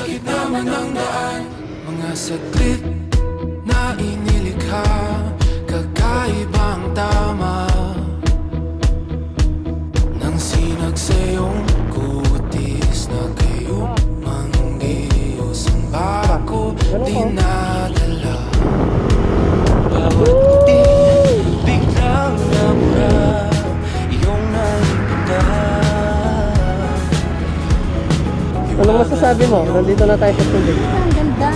Sa gitna man ng daan, mga saglit na inilikha, kakaibang tama nang sinag sa iyong kutis na kayo manggiyos ang bako dinadala. Bawat puting biglang namura iyong naipunta. Anong masasabi mo? Nandito na tayo sa tubig. Ang ganda.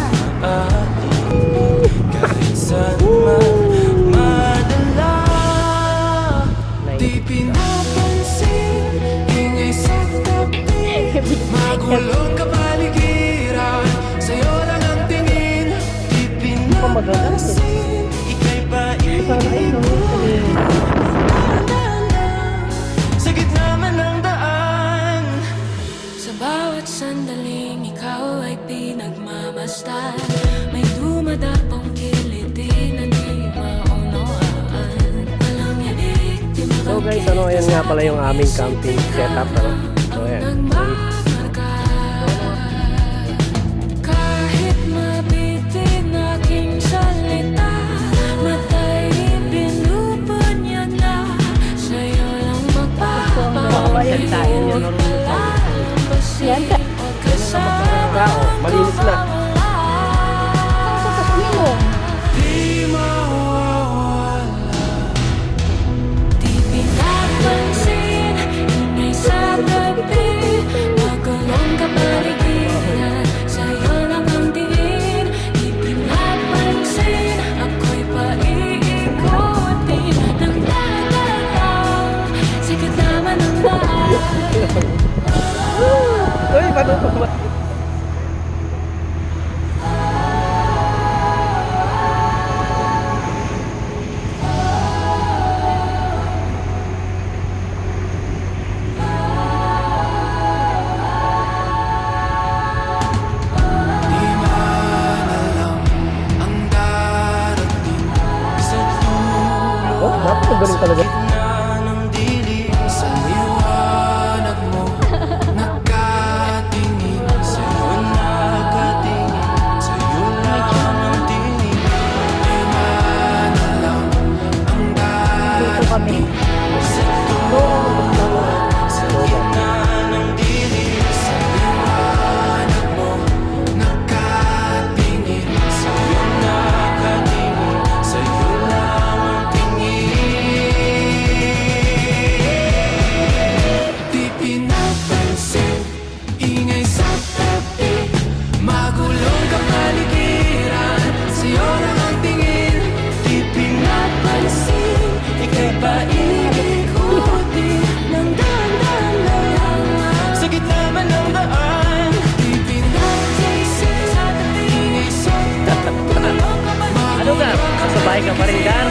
Kahit saan man madala, di pinapansin, ingay sa tabi, magulong kapaligiran, sa'yo lang ang tingin. Di pinapansin, ika'y paibig mo. Sa gitna man ng daan, sa bawat sandaling ikaw ay pinagmamasdan, may dumadapong kiliti na di maunawaan. Walang yaik, di So guys, ano, ayan nga pala yung aming camping setup, ano? So ayan. nagmamarka. Kahit mabitin aking salita, matay pinupunya na, sa'yo lang Ayan tayo, yan ang Yan ka. malinis na. Di mawawala, di pinapansin, ingay sa tabi, magulong kapaligiran, sa'yo lang ang tingin. Di pinapansin, ako'y paiikutin ng dagat-dagat, sa gitna man ng daan. Uy, paano ito? Di man alam ang darating sa dulo. Oh, dapat magaling talaga. Gitna ng dilim, sa liwanag mo nakatingin, sa'yo nakatingin, sa'yo lang ang tingin. Di man alam ang Dito kami. darating sa dulo, sa gitna ng dilim, sa liwanag mo nakatingin, sa'yo nakatingin, sa'yo lang ang tingin. Di pinapansin, ingay sa tabi, magulong kapaligiran, sa'yo lang ang tingin. Di pinapansin, ika'y paibig-ikutin ng dahan-dahan, sa gitna man ng daan. Di pinapansin, ingay sa tabi, Ano ka? Kasabay ka pa rin, Gar?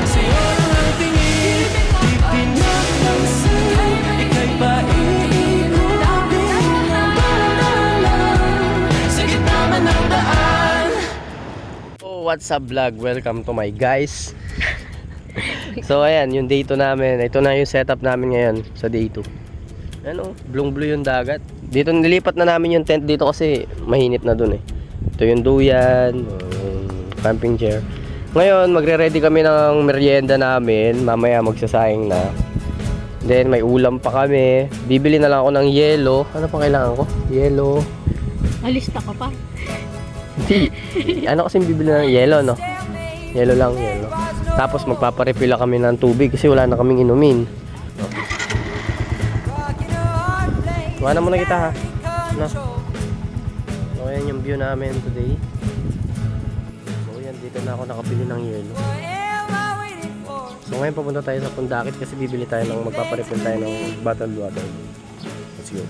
sa'yo lang ang tingin. Di pinapansin, ika'y paibig-ikutin ng dahan-dahan, sa gitna man ng daan. Oh, what's up vlog? Welcome to my guys. So ayan, yung day 2 namin. Ito na yung setup namin ngayon sa day 2. Ano, blue yung dagat. Dito nilipat na namin yung tent dito kasi mahinit na dun eh. Ito yung duyan, yung camping chair. Ngayon, magre-ready kami ng merienda namin. Mamaya magsasayang na. Then may ulam pa kami. Bibili na lang ako ng yelo. Ano pa kailangan ko? Yelo. Alista ka pa. Hindi. Ano kasi bibili ng yelo, no? Yelo lang, yelo. Tapos magpaparefill lang kami ng tubig kasi wala na kaming inumin. Tuwanan muna kita, ha? No? So, ayan yung view namin today. So, ayan, dito na ako nakabili ng yelo. So, ngayon pupunta tayo sa Pundakit kasi bibili tayo ng magpaparefill tayo ng bottled water. Let's go.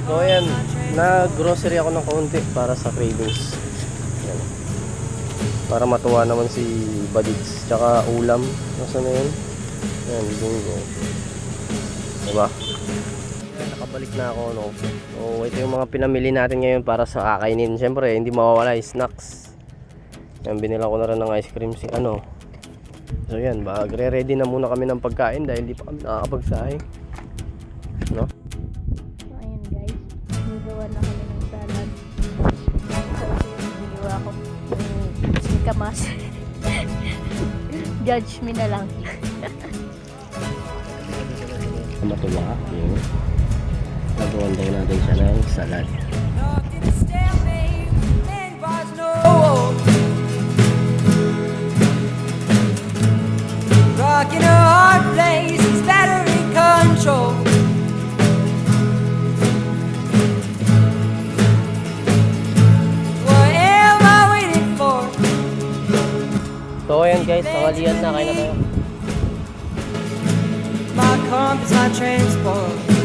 So, ayan, nag-grocery ako ng kaunti para sa cravings. Ayan. Para matuwa naman si Badids. Tsaka ulam. Nasaan na yun? Ayan, bingo. Diba? Ayan, nakabalik na ako, no? So, ito yung mga pinamili natin ngayon para sa kakainin. Siyempre, hindi mawawala yung snacks. Ayan, binila ko na rin ng ice cream si ano. So, ayan, magre-ready na muna kami ng pagkain dahil hindi pa kami nakakapagsahe. No? So, ayun guys. Nagawa na kami ng salad. ka, mas. Judge me na lang. Matuwa yung nagawan daw natin siya ng salad. Rock in a hard place is battery control. What am I waiting for? So ayan guys, tanghalian na, kain na tayo. My compass, my transport.